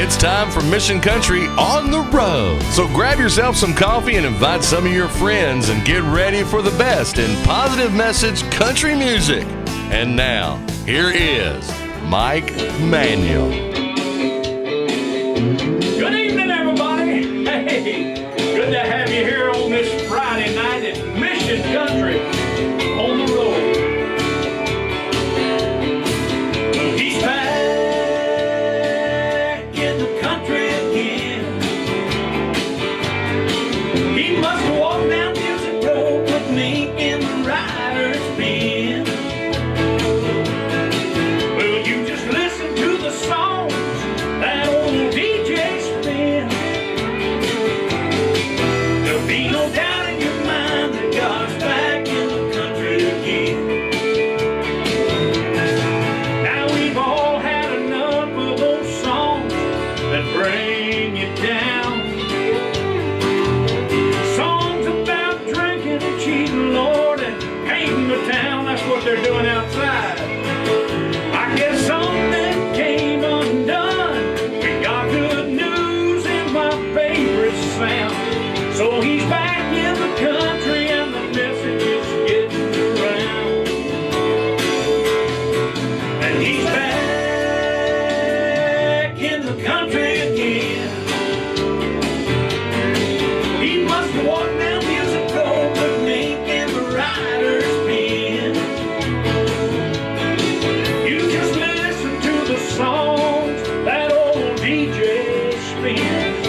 It's time for Mission Country on the road. So grab yourself some coffee and invite some of your friends and get ready for the best in positive message country music. And now, here is Mike Manuel. Good evening, everybody. Hey, good to have you here on this Friday night at Mission Country on the road. He's back in the country again. He must have walked down Music Road with me in the rider's pen. Well, you just listen to the songs that old DJ spins. There'll be no doubt in your mind that God's back in the country again. Now we've all had enough of those songs that bring you down. Songs about drinking and cheating, Lord, and painting the town. That's what they're doing outside. I guess something came undone. We got good news in my favorite sound. So he's back in the country and the message is getting around. And he's back in the country again. He must have walked down Music Road with me in the rider's pen. You just listen to the songs that old DJ spins.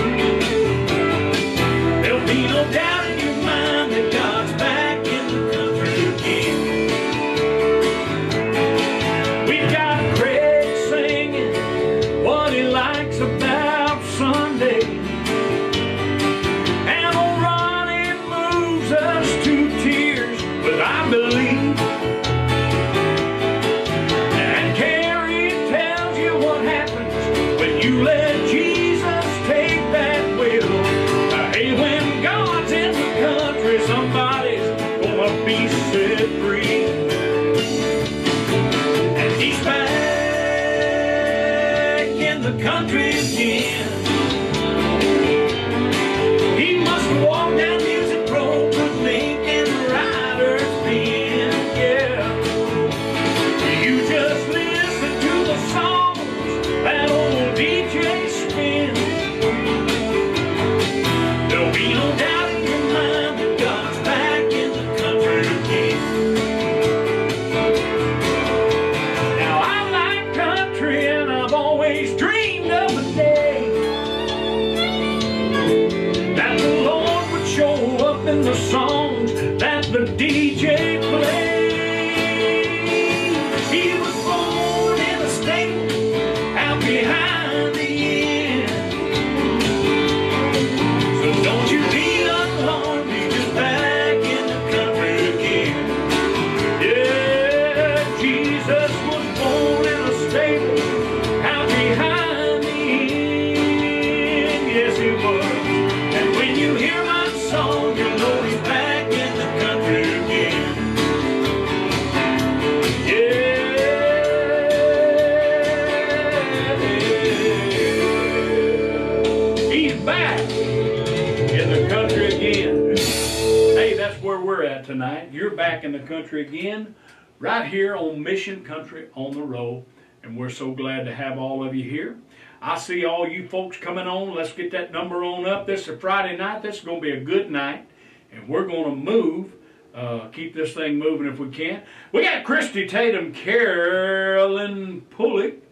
There'll be no doubt in your mind that God's back in the country again. We've got Craig singing what he likes about Sunday. And old Ronnie moves us to tears with I Believe. And Carrie tells you what happens when you let Jesus take that wheel. Hey, when God's in the country, somebody's gonna be set free. And he's back in the country again. He must have walked down Music Road with me in the rider's pen. Yeah. You just listen to the songs that old DJ spins. There'll be no doubt in your mind that God's back in the country again. Now I like country and I've always dreamed of a day that the Lord would show up in the songs that the DJ played. He was born in a stable out behind the inn. So don't you be alarmed, he's just back in the country again. Yeah, Jesus was born in a stable out behind the inn. Yes, he was. And when you hear my song, you know he's back in the country again. Yeah, he's back in the country again. Hey, that's where we're at tonight. You're back in the country again, right here on Mission Country on the Road. And we're so glad to have all of you here. I see all you folks coming on. Let's get that number on up. This is a Friday night. This is going to be a good night. And we're going to move, keep this thing moving if we can. We got Christy Tatum, Carolyn Pullick,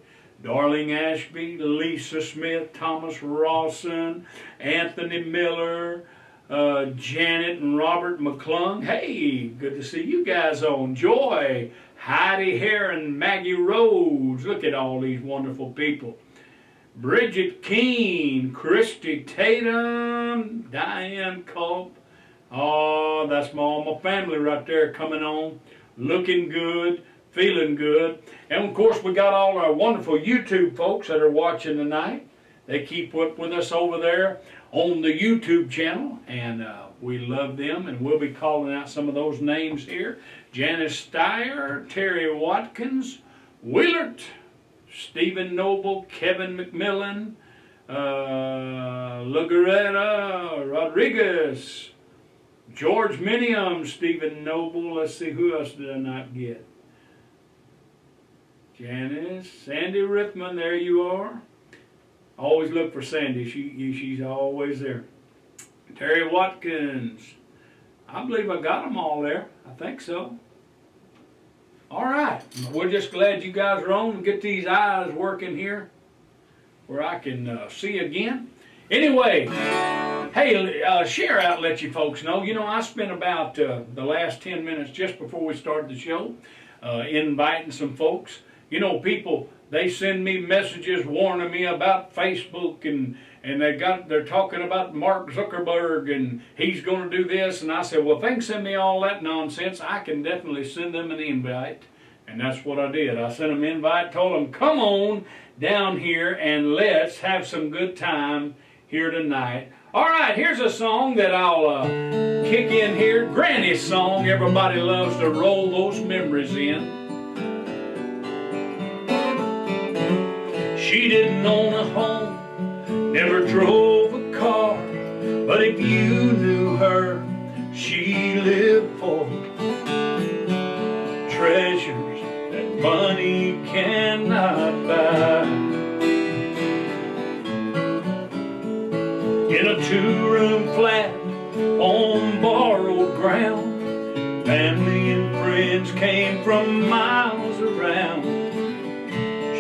Darling Ashby, Lisa Smith, Thomas Rawson, Anthony Miller, Janet and Robert McClung. Hey, good to see you guys on. Joy, Heidi Heron, Maggie Rhodes. Look at all these wonderful people. Bridget Keene, Christy Tatum, Diane Culp. Oh, that's all my family right there coming on. Looking good, feeling good. And of course, we got all our wonderful YouTube folks that are watching tonight. They keep up with us over there on the YouTube channel, and we love them, and we'll be calling out some of those names here. Janice Steyer, Terry Watkins, Willert, Stephen Noble, Kevin McMillan, Lagaretta Rodriguez, George Minium, Stephen Noble. Let's see, who else did I not get? Janice, Sandy Rithman, there you are. Always look for Sandy, she's always there. Terry Watkins, I believe I got them all there. I think so. All right, we're just glad you guys are on and get these eyes working here where I can see again. Anyway, hey, share out, let you folks know. You know, I spent about the last 10 minutes just before we started the show inviting some folks. You know, people, they send me messages warning me about Facebook, and they're talking about Mark Zuckerberg and he's going to do this. And I said, well, if they can send me all that nonsense, I can definitely send them an invite. And that's what I did. I sent them an invite, told them, come on down here and let's have some good time here tonight. All right, here's a song that I'll kick in here. Granny's song. Everybody loves to roll those memories in. She didn't own a home, never drove a car, but if you knew her, she lived for treasures that money cannot buy. In a two-room flat on borrowed ground, family and friends came from miles around.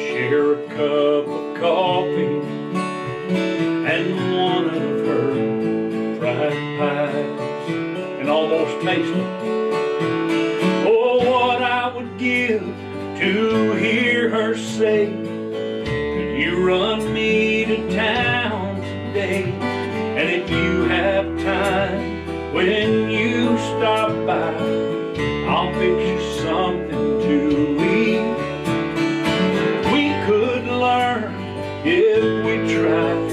Share a cup of coffee and one of her fried pies, and almost taste them. Oh, what I would give to hear her say, could you run me to town today? And if you have time, when you stop by, I'll fix you something to eat. We could learn if we tried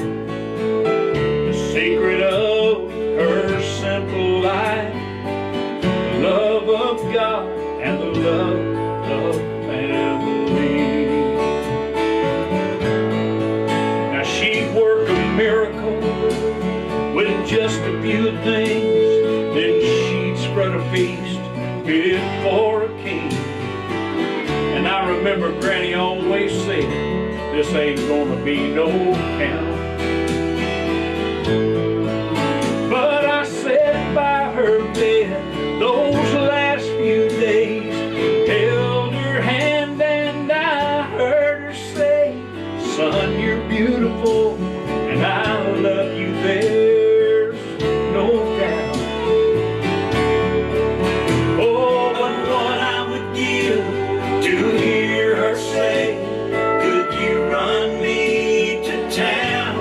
the secret of her simple life, the love of God and the love of family. Now she'd work a miracle with just a few things, then she'd spread a feast fit for a king. And I remember Granny always said, this ain't gonna be no count. But I sat by her bed those last few days, held her hand and I heard her say, son, you're beautiful and I love you, there's no doubt. Oh, but what I would give to hear her say, could you run me to town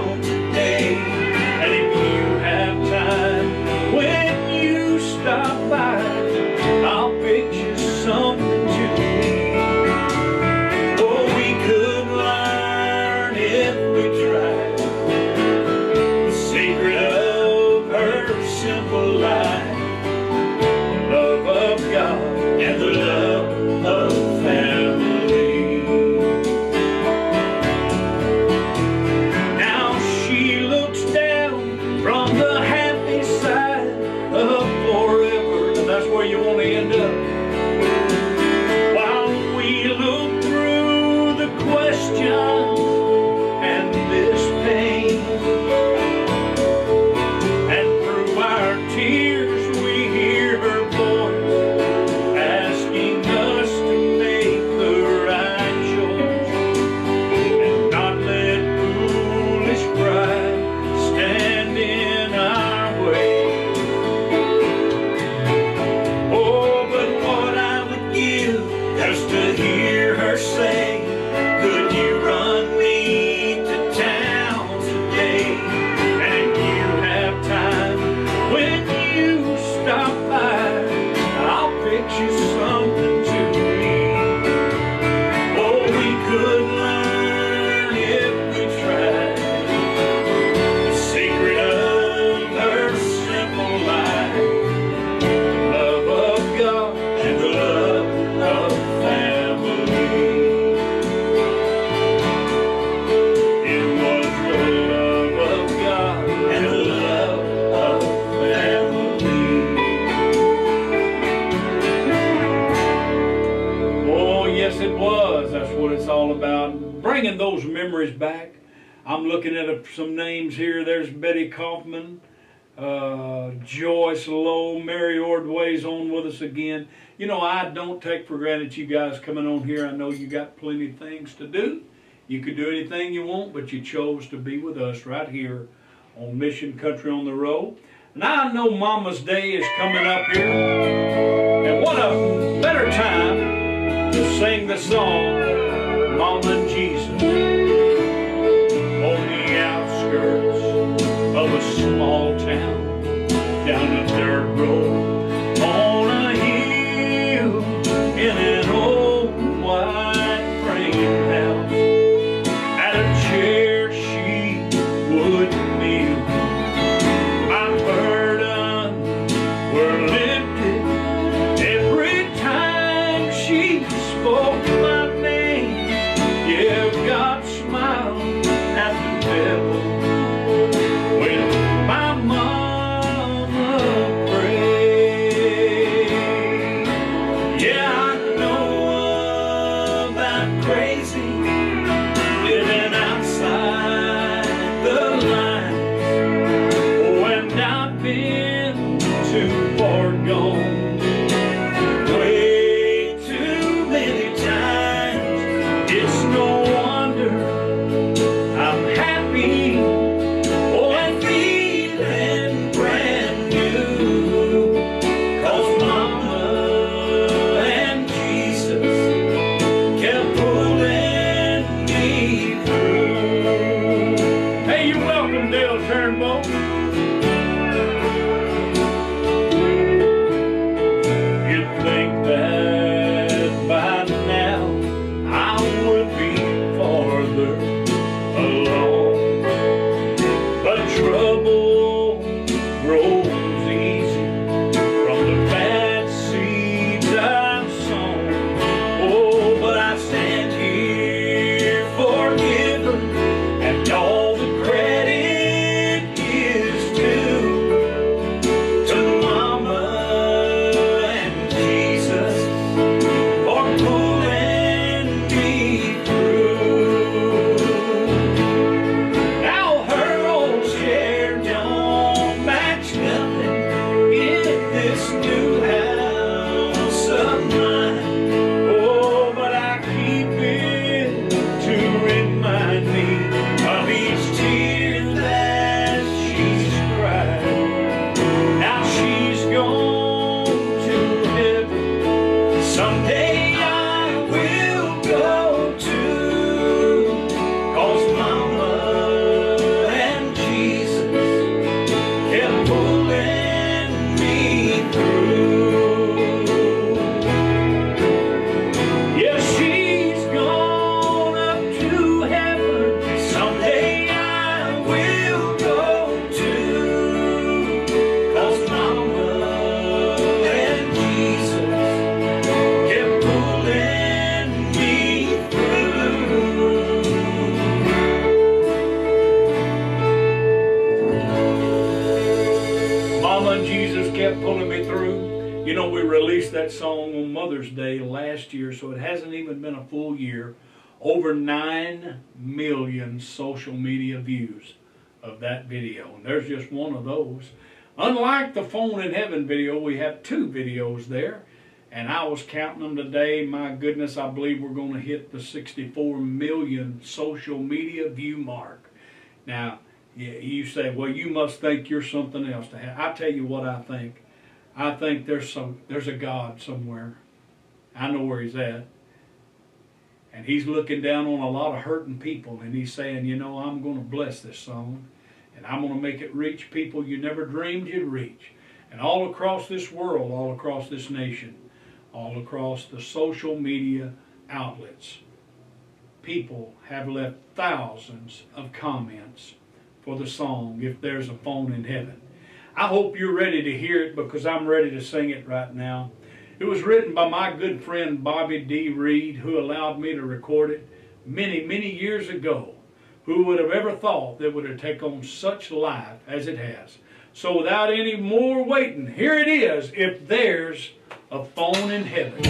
Yes, it was. That's what it's all about. Bringing those memories back. I'm looking at some names here. There's Betty Kaufman, Joyce Lowe, Mary Ordway's on with us again. You know, I don't take for granted you guys coming on here. I know you got plenty of things to do. You could do anything you want, but you chose to be with us right here on Mission Country on the Road. Now I know Mama's Day is coming up here, and what a better time to sing the song, Mama and Jesus, on the outskirts of a small town, down a dirt road, on a hill, in an old white frame house, at a chair she would kneel. My burden were lifted every time she spoke my name. Yeah, God smiled at the devil when my mama prayed. Yeah, I know about crazy living outside the lines. When I've been too far gone, way too many times. It's no wonder I'm happy, oh, and feeling brand new. 'Cause Mama and Jesus kept pulling me through. Hey, you're welcome, Dale Turnbull. You'd think that by now I would be farther along, but trouble grows easy from the bad seeds I've sown. Oh, but I stand here forgiven, and all the credit is due to Mama and Jesus for pulling me through. Now her old chair don't match nothing in this new house of mine. Oh, but I keep it to remind me of each tear that she's cried. Now she's gone to heaven. Someday I will go too. 'Cause Mama and Jesus kept pulling me through. Yeah, she's gone up to heaven. Someday I will go too. 'Cause Mama and Jesus kept pulling me through. Mama and Jesus kept pulling me through. You know, we released that song on Mother's Day last year, so it hasn't even been a full year. Over 9 million social media views of that video, and there's just one of those. Unlike the Phone in Heaven video, we have 2 videos there, and I was counting them today. My goodness, I believe we're going to hit the 64 million social media view mark. Now, you say, well, you must think you're something else to have. I tell you what I think. I think there's a God somewhere. I know where he's at. And he's looking down on a lot of hurting people, and he's saying, you know, I'm going to bless this song, and I'm going to make it reach people you never dreamed you'd reach. And all across this world, all across this nation, all across the social media outlets, people have left thousands of comments for the song, If There's a Phone in Heaven. I hope you're ready to hear it, because I'm ready to sing it right now. It was written by my good friend Bobby D. Reed, who allowed me to record it many, many years ago. Who would have ever thought that it would have taken on such life as it has? So without any more waiting, here it is, If There's a Phone in Heaven.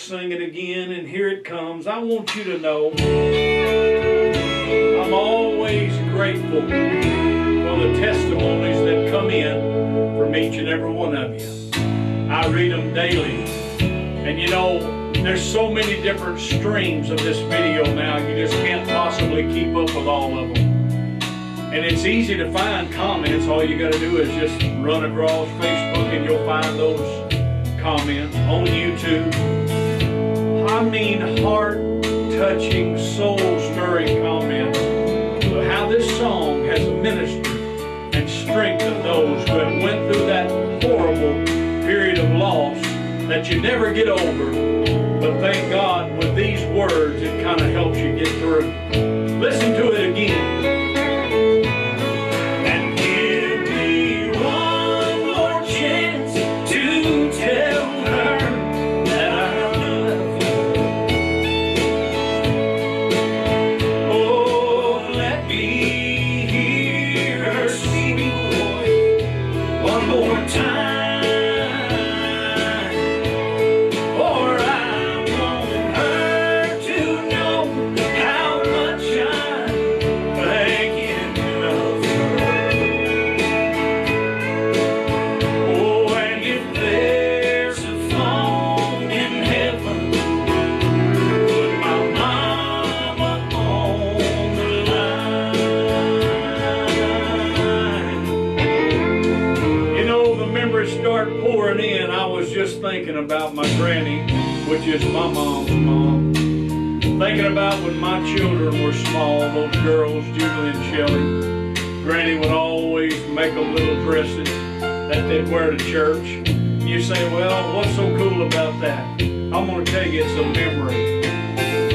sing it again, and here it comes. I want you to know I'm always grateful for the testimonies that come in from each and every one of you. I read them daily. And you know, there's so many different streams of this video now, you just can't possibly keep up with all of them. And it's easy to find comments. All you got to do is just run across Facebook and you'll find those comments on YouTube. I mean, heart-touching, soul-stirring comments of how this song has ministered and strengthened those who have went through that horrible period of loss that you never get over. But thank God, with these words, it kind of helps you get through. Listen to it again. Thinking about my granny, which is my mom's mom. Thinking about when my children were small, those girls, Julie and Shelley. Granny would always make them little dresses that they'd wear to church. You say, well, what's so cool about that? I'm going to tell you, it's a memory.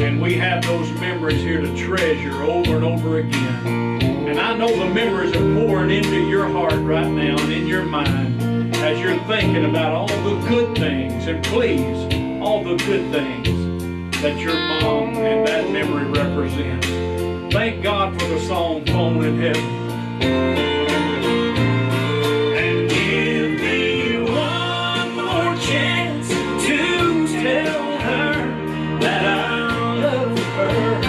And we have those memories here to treasure over and over again. And I know the memories are pouring into your heart right now and in your mind as you're thinking about all the good things, and please, all the good things that your mom and that memory represents. Thank God for the song Phone in Heaven. And give me one more chance to tell her that I love her.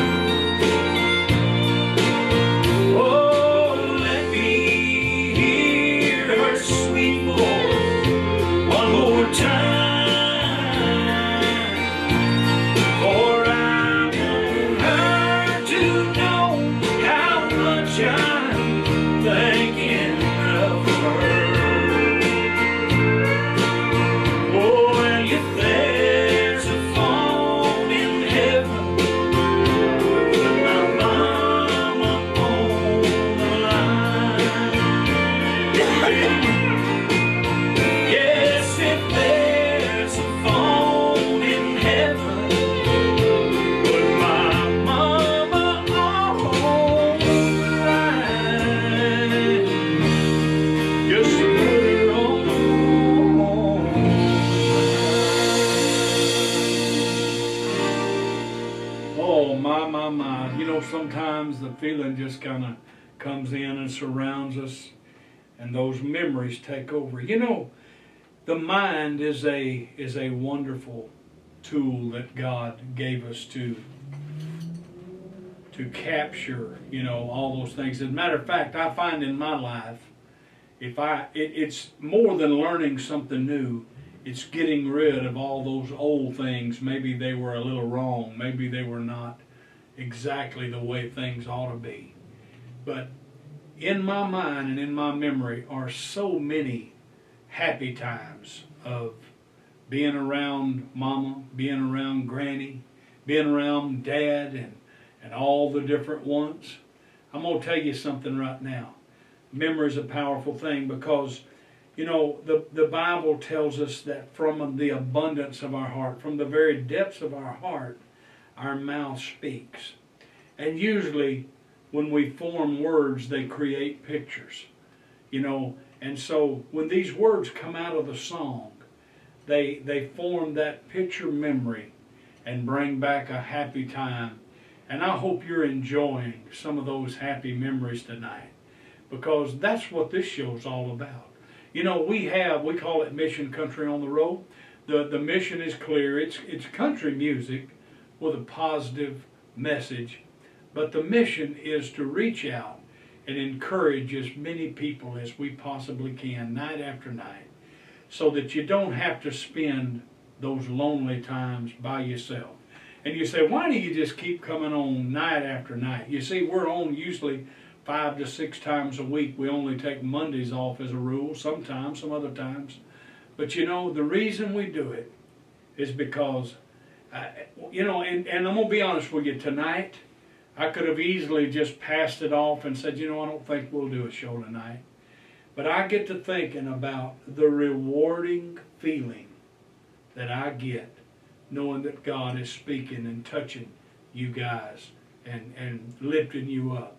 Oh, let me hear her sweet voice one more time. Sometimes the feeling just kind of comes in and surrounds us, and those memories take over. You know, the mind is a wonderful tool that God gave us to capture, you know, all those things. As a matter of fact, I find in my life, it's more than learning something new. It's getting rid of all those old things. Maybe they were a little wrong. Maybe they were not exactly the way things ought to be. But in my mind and in my memory are so many happy times of being around Mama, being around Granny, being around Dad, and all the different ones. I'm going to tell you something right now. Memory is a powerful thing because, you know, the Bible tells us that from the abundance of our heart, from the very depths of our heart, our mouth speaks. And usually when we form words, they create pictures, you know. And so when these words come out of the song, they form that picture memory and bring back a happy time. And I hope you're enjoying some of those happy memories tonight, because that's what this show's all about. You know, we call it Mission Country on the Road, The mission is clear. It's country music with a positive message, but the mission is to reach out and encourage as many people as we possibly can, night after night, so that you don't have to spend those lonely times by yourself. And you say, why do you just keep coming on night after night? You see, we're on usually 5 to 6 times a week. We only take Mondays off as a rule, sometimes, some other times. But you know, the reason we do it is because, you know, and I'm going to be honest with you, tonight, I could have easily just passed it off and said, you know, I don't think we'll do a show tonight. But I get to thinking about the rewarding feeling that I get knowing that God is speaking and touching you guys and lifting you up.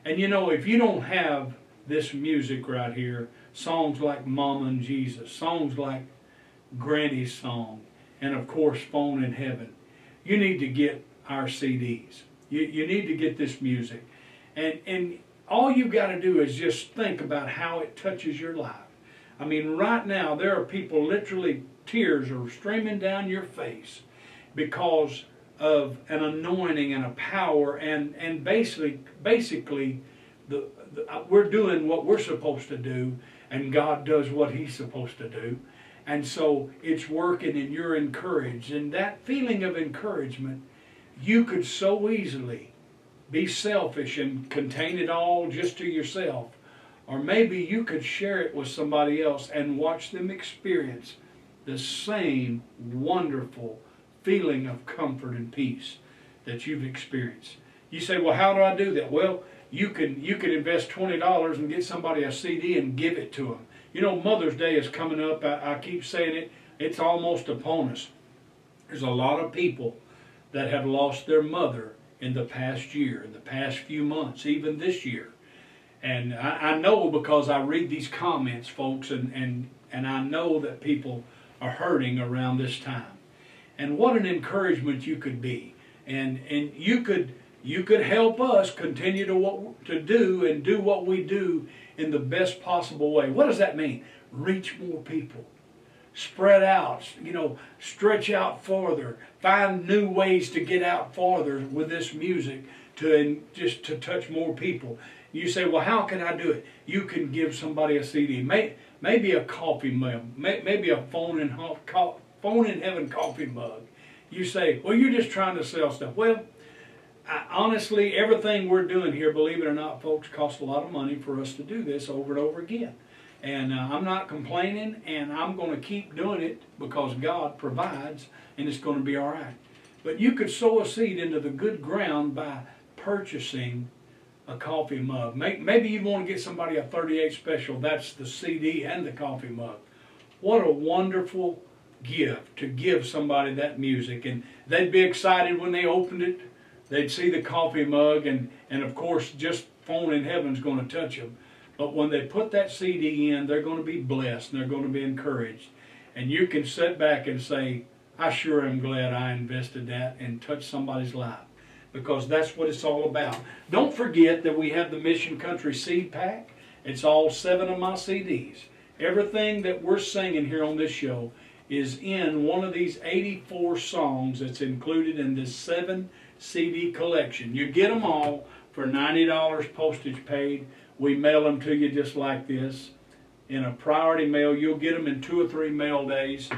And you know, if you don't have this music right here, songs like Mama and Jesus, songs like Granny's Song, and of course Phone in Heaven, you need to get our CDs. You need to get this music. And all you've got to do is just think about how it touches your life. I mean, right now there are people, literally tears are streaming down your face because of an anointing and a power, and basically we're doing what we're supposed to do, and God does what He's supposed to do. And so it's working and you're encouraged. And that feeling of encouragement, you could so easily be selfish and contain it all just to yourself. Or maybe you could share it with somebody else and watch them experience the same wonderful feeling of comfort and peace that you've experienced. You say, well, how do I do that? Well, you could invest $20 and get somebody a CD and give it to them. You know, Mother's Day is coming up. I keep saying it. It's almost upon us. There's a lot of people that have lost their mother in the past year, in the past few months, even this year. And I know because I read these comments, folks, and I know that people are hurting around this time. And what an encouragement you could be. And you could help us continue to do what we do in the best possible way. What does that mean? Reach more people. Spread out, you know, stretch out farther. Find new ways to get out farther with this music to touch more people. You say, well, how can I do it? You can give somebody a CD, maybe a coffee mug, maybe a phone in heaven coffee mug. You say, well, you're just trying to sell stuff. Well, honestly, everything we're doing here, believe it or not, folks, costs a lot of money for us to do this over and over again. And I'm not complaining, and I'm going to keep doing it because God provides, and it's going to be all right. But you could sow a seed into the good ground by purchasing a coffee mug. Maybe you want to get somebody a 38 special. That's the CD and the coffee mug. What a wonderful gift to give somebody that music. And they'd be excited when they opened it. They'd see the coffee mug, and of course, just Phone in Heaven's going to touch them. But when they put that CD in, they're going to be blessed, and they're going to be encouraged. And you can sit back and say, I sure am glad I invested that and touched somebody's life. Because that's what it's all about. Don't forget that we have the Mission Country Seed Pack. It's all 7 of my CDs. Everything that we're singing here on this show is in one of these 84 songs that's included in this 7 CD collection. You get them all for $90 postage paid. We mail them to you just like this. In a priority mail, you'll get them in 2 or 3 mail days.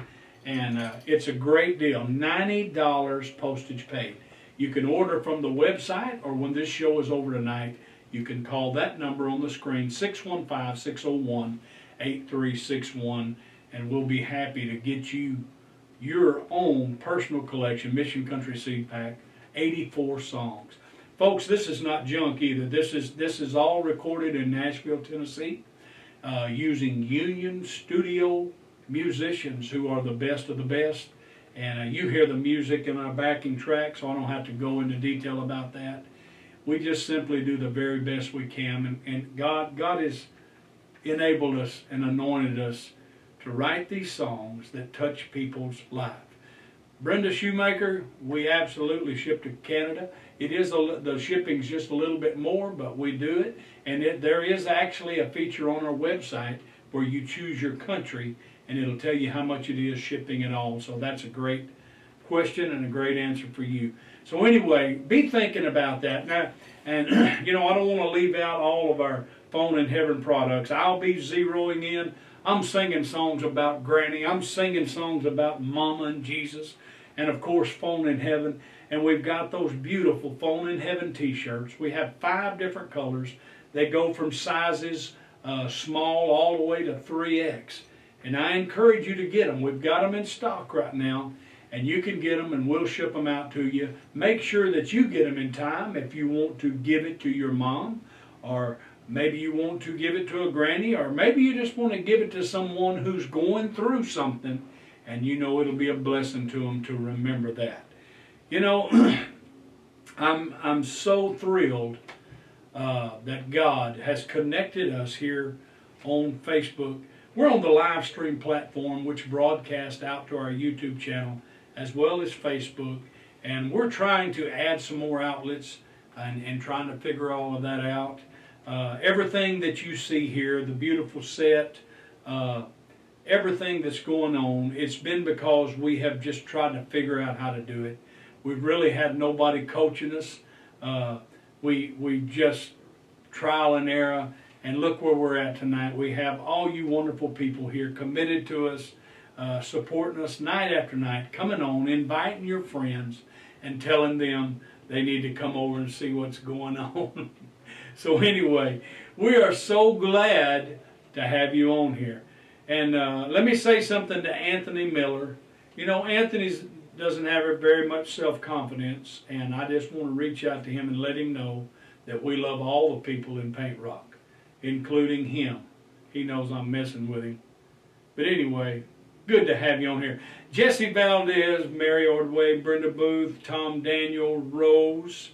And it's a great deal. $90 postage paid. You can order from the website, or when this show is over tonight, you can call that number on the screen, 615-601-8361, and we'll be happy to get you your own personal collection, Mission Country Seed Pack, 84 songs. Folks, this is not junk either. This is all recorded in Nashville, Tennessee, using Union Studio musicians who are the best of the best. And you hear the music in our backing track, so I don't have to go into detail about that. We just simply do the very best we can. And God has enabled us and anointed us to write these songs that touch people's life. Brenda Shoemaker, we absolutely ship to Canada. It is the shipping's just a little bit more, but we do it. And there is actually a feature on our website where you choose your country, and it'll tell you how much it is shipping and all. So that's a great question and a great answer for you. So anyway, be thinking about that. Now, and you know, I don't want to leave out all of our Phone in Heaven products. I'll be zeroing in. I'm singing songs about Granny. I'm singing songs about Mama and Jesus. And of course, Phone in Heaven. And we've got those beautiful Phone in Heaven t-shirts. We have 5 different colors. They go from sizes small all the way to 3X. And I encourage you to get them. We've got them in stock right now. And you can get them and we'll ship them out to you. Make sure that you get them in time if you want to give it to your mom, or maybe you want to give it to a granny, or maybe you just want to give it to someone who's going through something, and you know it'll be a blessing to them to remember that. You know, I'm so thrilled that God has connected us here on Facebook. We're on the live stream platform, which broadcasts out to our YouTube channel as well as Facebook, and we're trying to add some more outlets and trying to figure all of that out. Everything that you see here, the beautiful set, everything that's going on, it's been because we have just tried to figure out how to do it. We've really had nobody coaching us. We just trial and error, and look where we're at tonight. We have all you wonderful people here committed to us, supporting us night after night, coming on, inviting your friends, and telling them they need to come over and see what's going on. So anyway, we are so glad to have you on here. And let me say something to Anthony Miller. You know, Anthony doesn't have very much self-confidence, and I just want to reach out to him and let him know that we love all the people in Paint Rock, including him. He knows I'm messing with him. But anyway, good to have you on here. Jesse Valdez, Mary Ordway, Brenda Booth, Tom Daniel, Rose,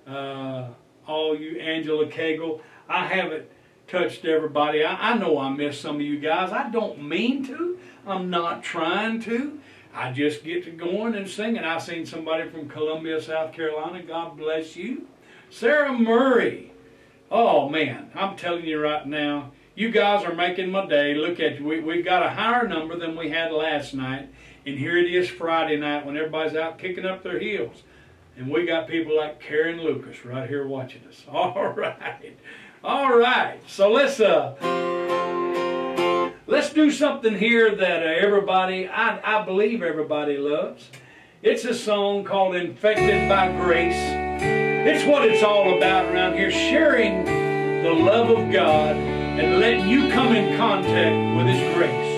all you, Angela Cagle. I haven't touched everybody. I know I missed some of you guys. I don't mean to. I'm not trying to. I just get to going and singing. I seen somebody from Columbia, South Carolina. God bless you. Sarah Murray. Oh, man. I'm telling you right now, you guys are making my day. Look at you. We've got a higher number than we had last night. And here it is Friday night when everybody's out kicking up their heels. And we got people like Karen Lucas right here watching us. All right. All right. So let's do something here that everybody, I believe everybody loves. It's a song called Infected by Grace. It's what it's all about around here, sharing the love of God and letting you come in contact with His grace.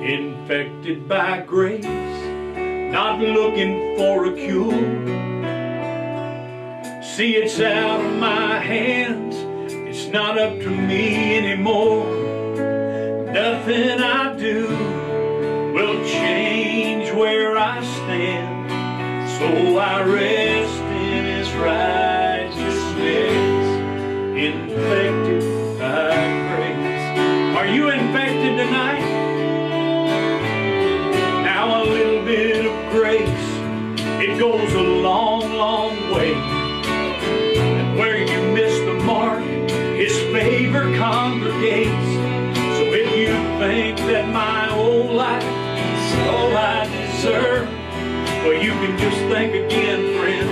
Infected by grace, not looking for a cure. See, it's out of my hands, it's not up to me anymore. Nothing I do will change where I stand, so I rest in His righteousness, infected by grace. Are you infected tonight? Now a little bit of grace, it goes a long, long way. And where you miss the mark, His favor congregates. So if you think that my old life is all I deserve, well, you can just think again, friend,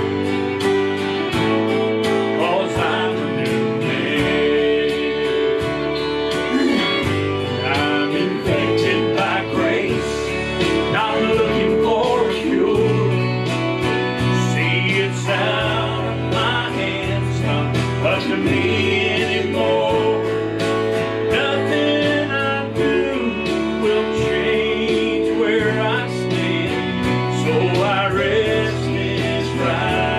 'cause I'm a new man. I'm infected by grace, not looking for a cure. See, it's out of my hands, not up to me anymore. Nothing I do will change where I stand, so I rest in His right.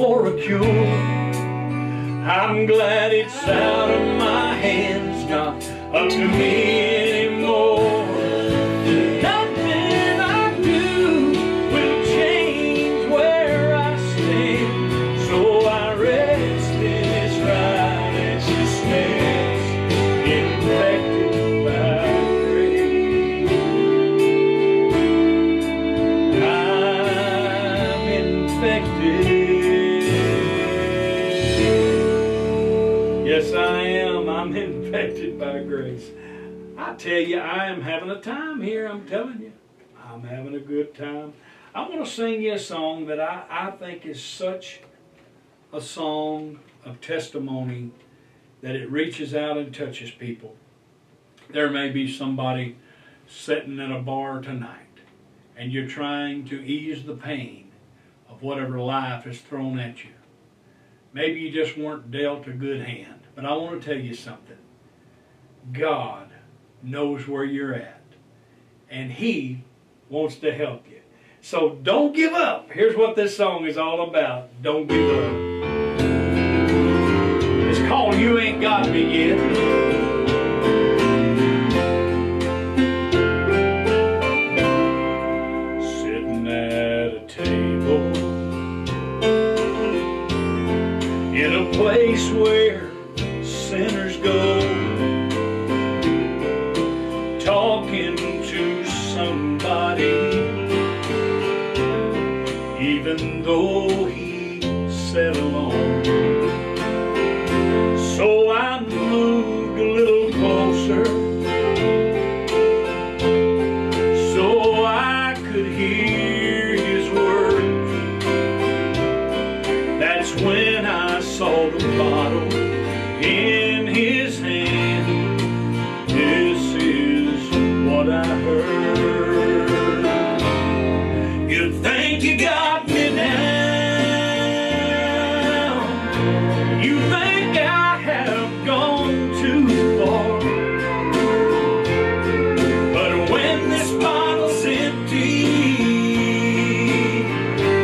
for a cure. I'm glad it's out of my hands, not up to me anymore. Nothing I do will change where I stand, so I rest in His righteousness, infected by grace. I'm infected. Yes, I am. I'm infected by grace. I tell you, I am having a time here. I'm telling you. I'm having a good time. I want to sing you a song that I think is such a song of testimony that it reaches out and touches people. There may be somebody sitting in a bar tonight and you're trying to ease the pain of whatever life has thrown at you. Maybe you just weren't dealt a good hand. But I want to tell you something. God knows where you're at, and He wants to help you. So don't give up. Here's what this song is all about. Don't give up. It's called You Ain't Got Me Yet. Sitting at a table in a place where sinners go, talking to somebody, even though he sat alone. So I moved a little closer so I could hear his words. That's when I saw the bottle in his hand. This is what I heard. You think you got me now. You think I have gone too far. But when this bottle's empty,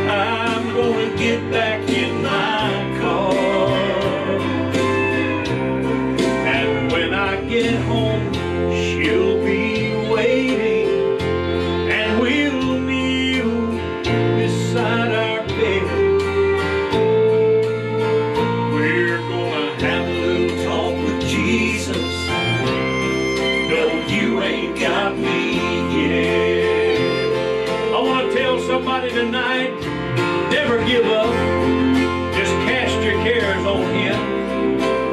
I'm gonna get back in my car. Get home, she'll be waiting, and we'll kneel beside our bed. We're gonna have a little talk with Jesus. No, you ain't got me yet. I want to tell somebody tonight, never give up. Just cast your cares on Him,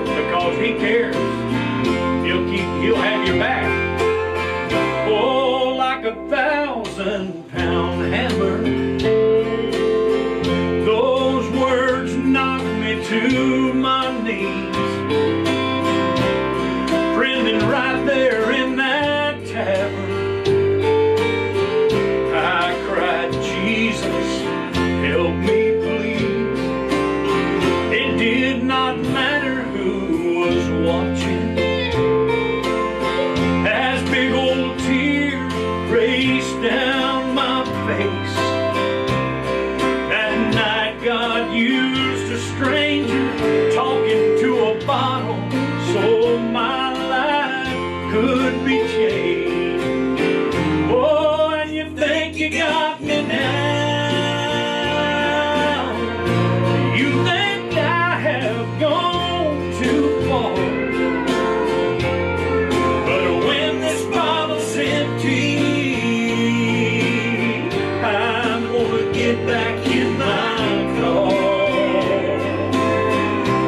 because He cares. He'll have your back. Oh, like a 1,000-pound hammer, those words knock me to my knees. Friend, and right there in that tavern, I cried, Jesus, help me please. It did not matter who was watching. Down my face. That night God used a stranger talking to a bottle so my life could be changed. Oh, and you think you got me now. You think I have gone too far. But when this bottle's empty, get back in my car.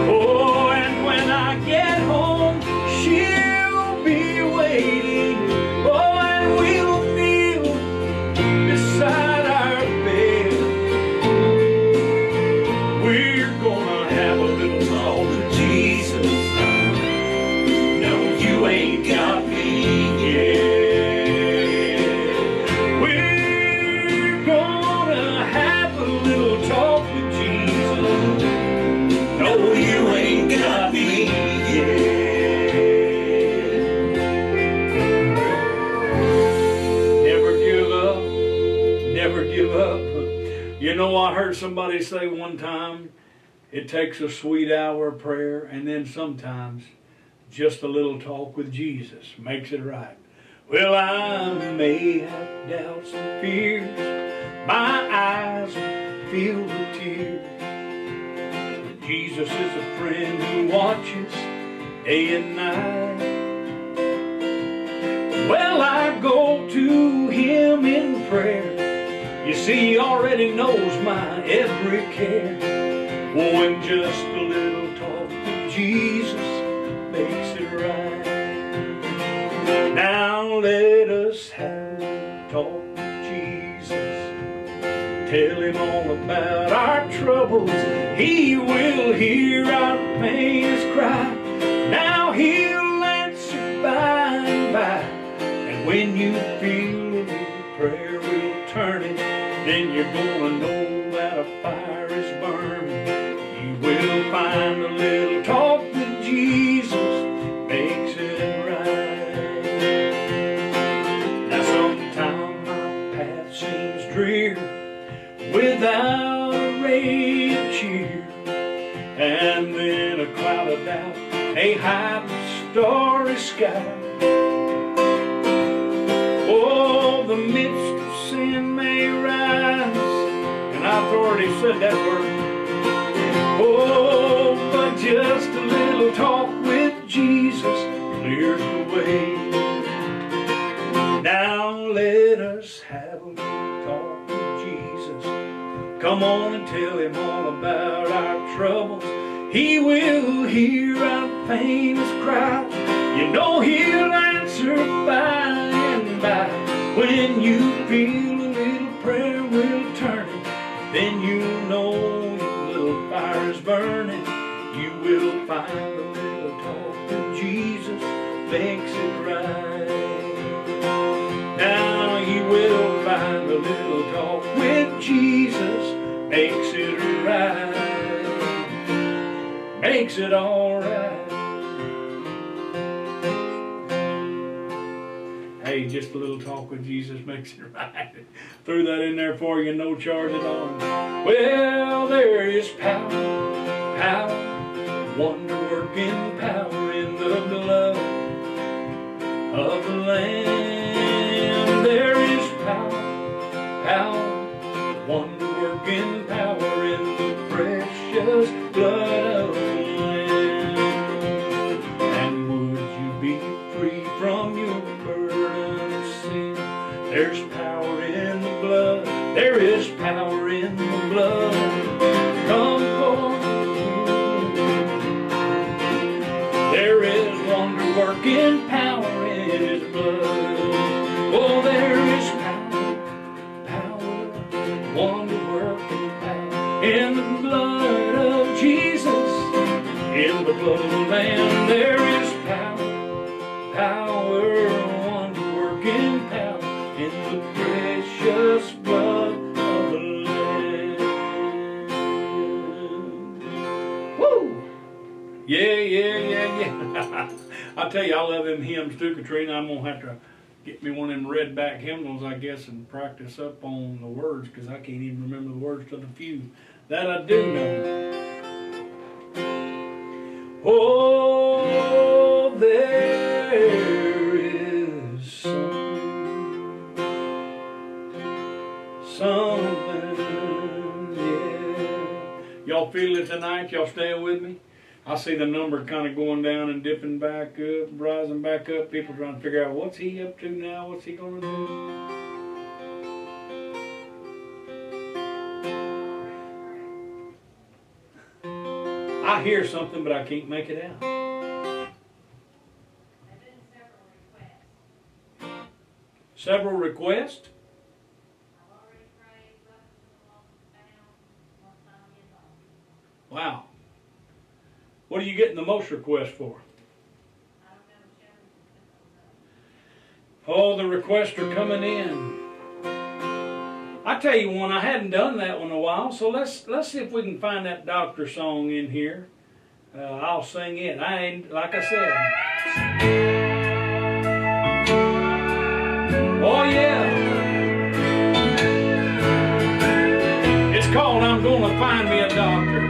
Oh, and when I get home, she'll be waiting. Oh, and we'll kneel beside our bed. We're gonna have a little talk with Jesus. No, you ain't got me yet. You know, I heard somebody say one time, It takes a sweet hour of prayer, and then sometimes just a little talk with Jesus makes it right. Well, I may have doubts and fears, my eyes are filled with tears. But Jesus is a friend who watches day and night. Well, I go to Him in prayer. You see, He already knows my every care. Oh, and just a little talk with Jesus makes it right. Now let us have a talk with Jesus. Tell Him all about our troubles. He will hear our faintest cry. Now He'll answer by and by. And when you feel a little prayer will turn it, then you're gonna know that a fire is burning. You will find a little talk with Jesus makes it right. Now sometimes my path seems drear without a ray of cheer, and then a cloud of doubt, a high starry sky. Oh, the midst of sin may rise, and I've already said that word. Oh, but just a little talk with Jesus clears the way. Now let us have a little talk with Jesus. Come on and tell Him all about our troubles. He will hear our faintest cry. You know He'll answer by and by. When you feel a little prayer will turn it, then you know your little fire is burning. You will find a little talk with Jesus makes it right. Now you will find a little talk with Jesus makes it right. Makes it all right. Hey, just a little talk with Jesus makes it right. Threw that in there for you, no charge at all. Well, there is power, wonder-working power in the blood of the Lamb. There is power, wonder-working power in the precious blood of the Lamb. And would you be free from your burden of sin? There's power in the blood. There is power in the blood. Come forth. There is wonder-working power in His blood. Oh, there is power, wonder-working power in the blood of Jesus. In the blood of the Lamb, there is power, wonder-working power in the precious blood of the Lamb. Woo! Yeah. I tell you, I love them hymns too, Katrina. I'm going to have to get me one of them red back hymnals, I guess, and practice up on the words, because I can't even remember the words to the few that I do know. Oh, there is something, yeah. Y'all feel it tonight? Y'all staying with me? I see the number kind of going down and dipping back up, rising back up. People trying to figure out what's he up to now, what's he going to do? I hear something, but I can't make it out. Several requests? Wow. What are you getting the most requests for? Oh, the requests are coming in. I tell you one, I hadn't done that one in a while, so let's see if we can find that doctor song in here. I'll sing it. I ain't, like I said. Oh yeah. It's called I'm Gonna Find Me a Doctor.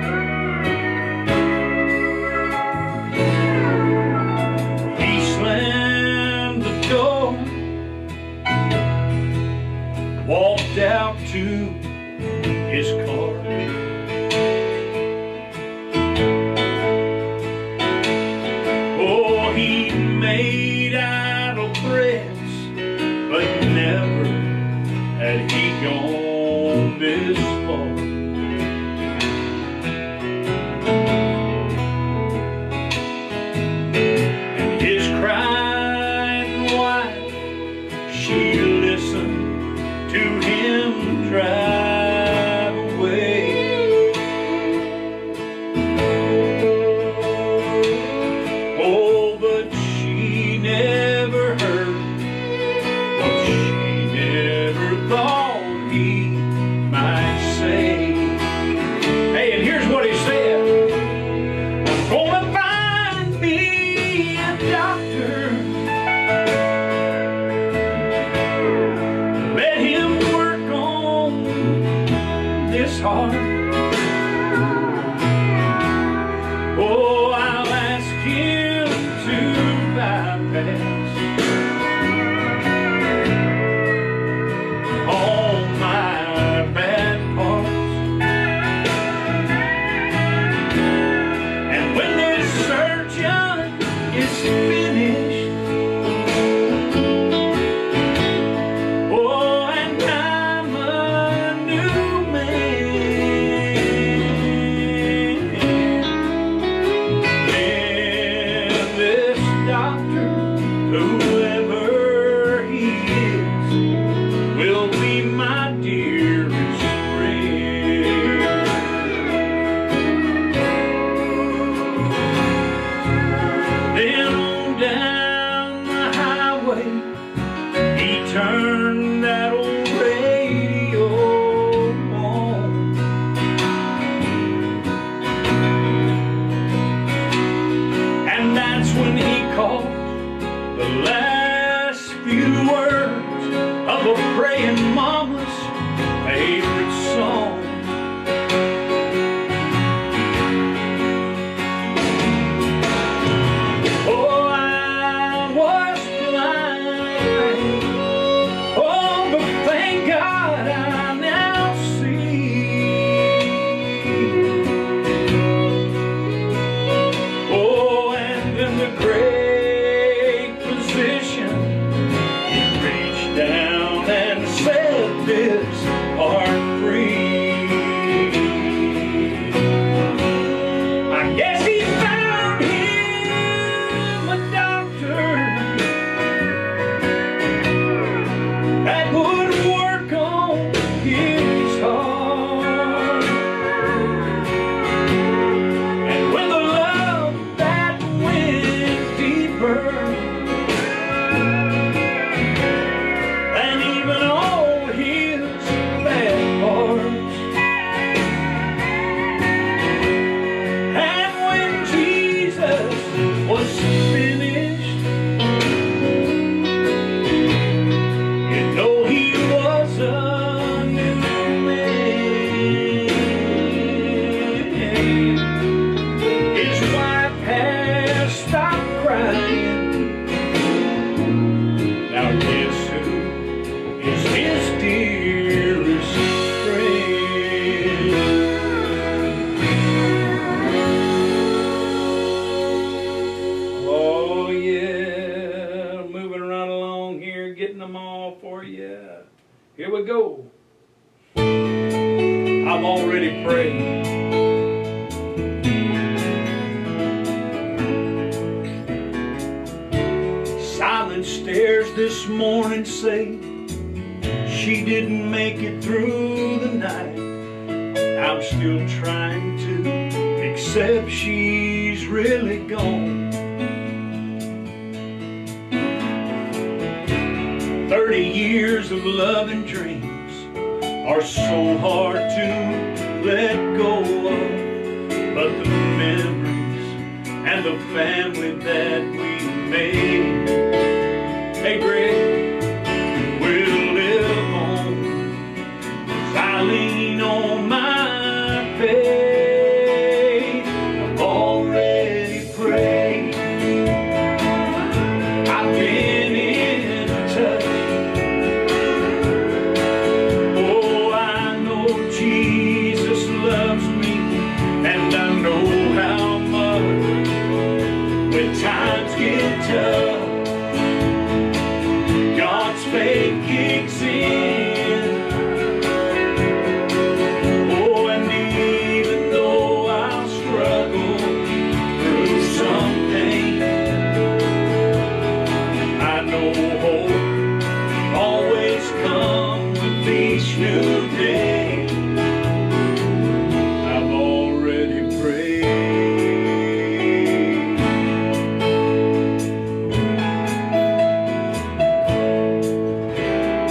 Here we go. I've already prayed. Silent stares this morning say she didn't make it through the night. I'm still trying to accept she's really gone. 30 years of love and dreams are so hard to let go of, but the memories and the family that we made, hey Greg, will live on. 'Cause I lean on my faith. I've already prayed. I've been in touch. Oh, I know Jesus loves me, and I know how much when times get tough, God's faith kicks in. Oh, and even though I'll struggle through some pain, I know hope always comes with each new day. I've already prayed.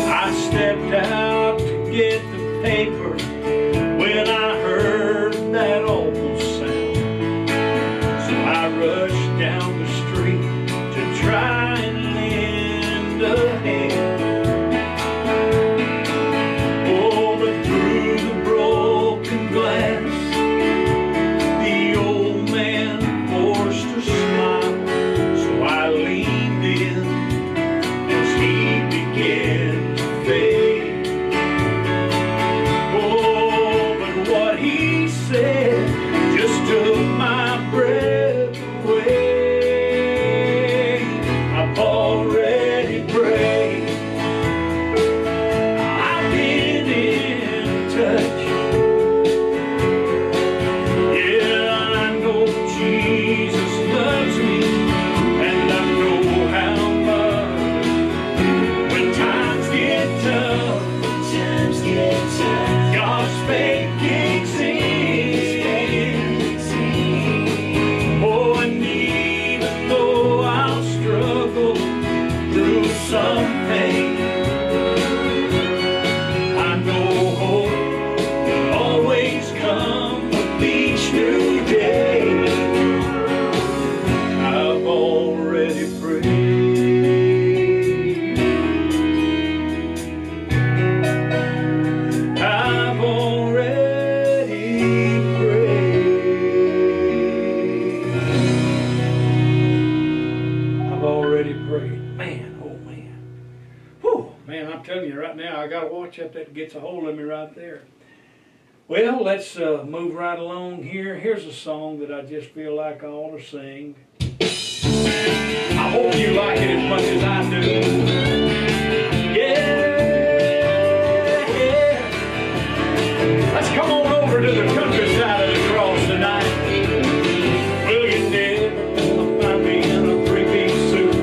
I stepped out to get the paper when I heard that awful sound. So I rushed down the street to try and lend a hand. Oh, but through the broken glass, the old man forced a smile. So I leaned in as he began to fade. Oh, but what he said just took my breath away. I've already prayed. I've been in touch. Yeah, I know Jesus loves me, and I know how much when times get tough, God's faith kicks in. Oh, and even though I'll struggle through some pain, I know hope will always come with each new day. I've already prayed. I've already prayed. I've already prayed. Man, oh man. Whew, man, I'm telling you right now, I gotta watch that gets a hold of me right there. Well, let's move right along here. Here's a song that I just feel like I ought to sing. I hope you like it as much as I do. Yeah, yeah. Let's come on over to the countryside of the cross tonight. Will you never find me in a three-piece suit,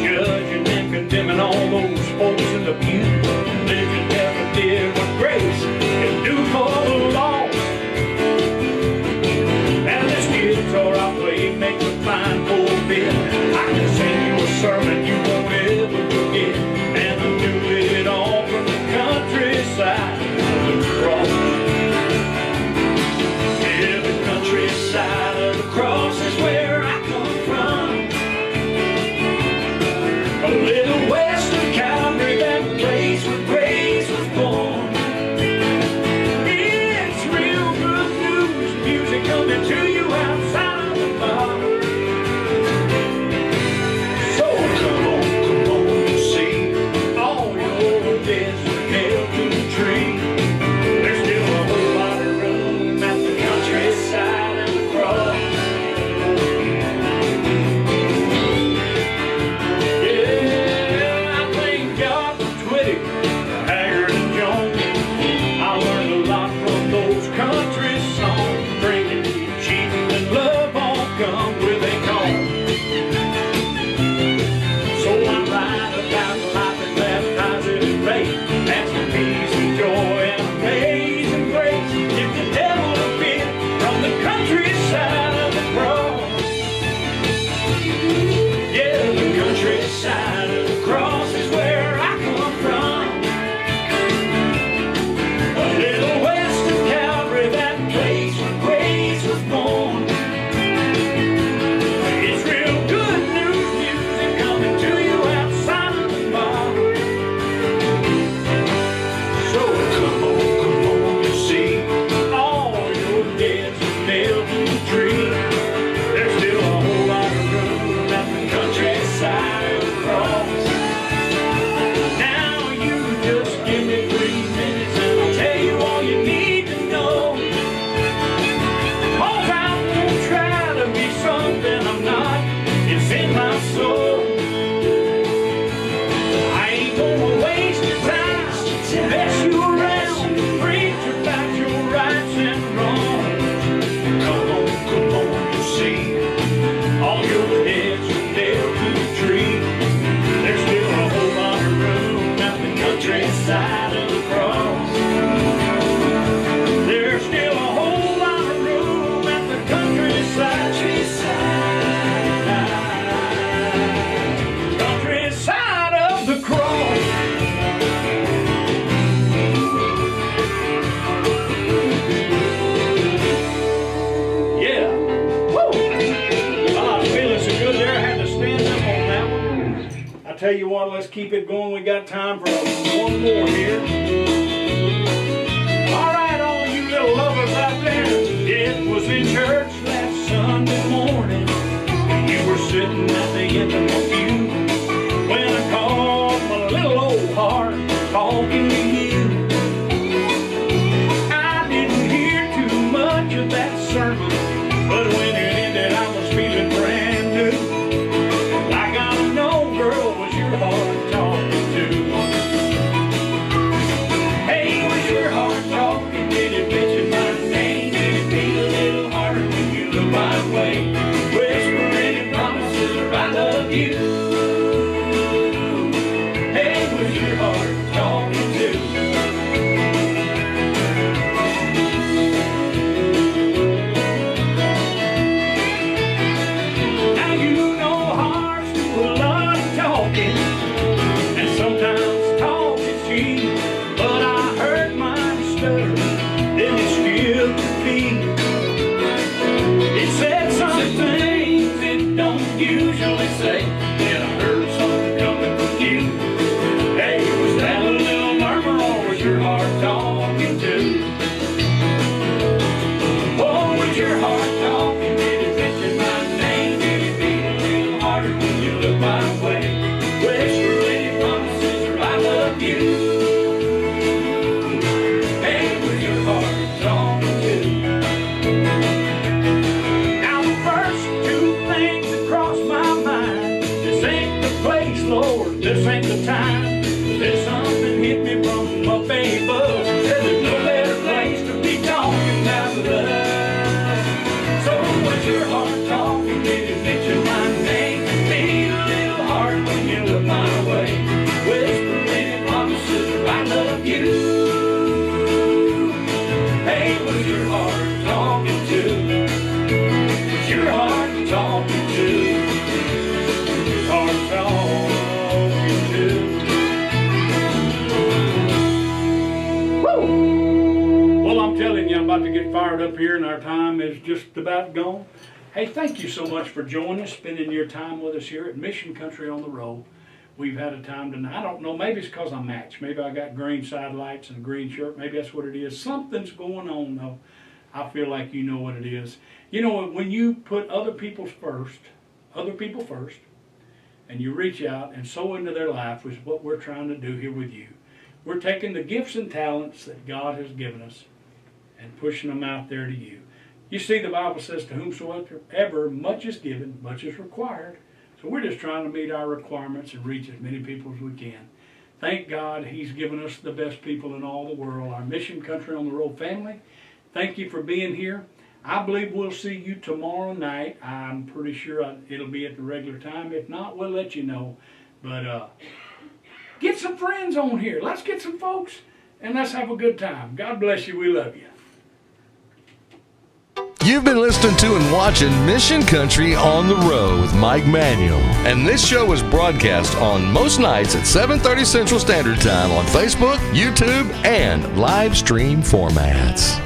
judging and condemning all those folks in the pew? Religion never did what grace can do for the lost. And this guitar I play makes a fine pulpit. I can sing you a sermon you won't ever forget. tell you what, let's keep it going. We got time for one more here. All right, all you little lovers out there. It was in church last Sunday morning. You were sitting at the end of the pew when I called my little old heart talking to you. I didn't hear too much of that sermon, but when it ended, I was feeling brand new. I gotta know, girl, was your heart talking to? Hey, was your heart talking? Did it mention my name? Did it beat a little harder when you look my way? Whispering promises of I love you. Hey, was your heart talking to? Now you know hearts do a lot of talking, and sometimes talk is cheap, but I heard mine stutter, then it still could be. It said some things it don't usually say, then I heard something coming from you. Hey, was that a little murmur or was your heart talking too? Oh, was your heart talking? Did it mention my name? Did it beat a little harder when you look my way? Whisper any promises or I love you. Hey, was your heart talking too? Now the first two things that crossed my mind, this ain't the place, Lord, this ain't the time. There's something hit me from up above. There's no better place to be talking about love. So was your heart talking? Did it mention my name? Beat a little hard when you look my way. Whisper any promises or I love you. Hey, was your heart talking too? Was your heart talking too? Heart talking too? Woo! Well, I'm telling you, I'm about to get fired up here, and our time is just about gone. Hey, thank you so much for joining us, spending your time with us here at Mission Country on the Road. We've had a time tonight. I don't know, maybe it's because I'm matched. Maybe I got green side lights and a green shirt. Maybe that's what it is. Something's going on, though. I feel like you know what it is. You know, when you put other people first, and you reach out and sow into their life, which is what we're trying to do here with you. We're taking the gifts and talents that God has given us and pushing them out there to you. You see, the Bible says, to whomsoever much is given, much is required. So we're just trying to meet our requirements and reach as many people as we can. Thank God He's given us the best people in all the world, our Mission Country on the Road family. Thank you for being here. I believe we'll see you tomorrow night. I'm pretty sure it'll be at the regular time. If not, we'll let you know. But get some friends on here. Let's get some folks, and let's have a good time. God bless you. We love you. You've been listening to and watching Mission Country on the Road with Mike Manuel. And this show is broadcast on most nights at 7:30 Central Standard Time on Facebook, YouTube, and live stream formats.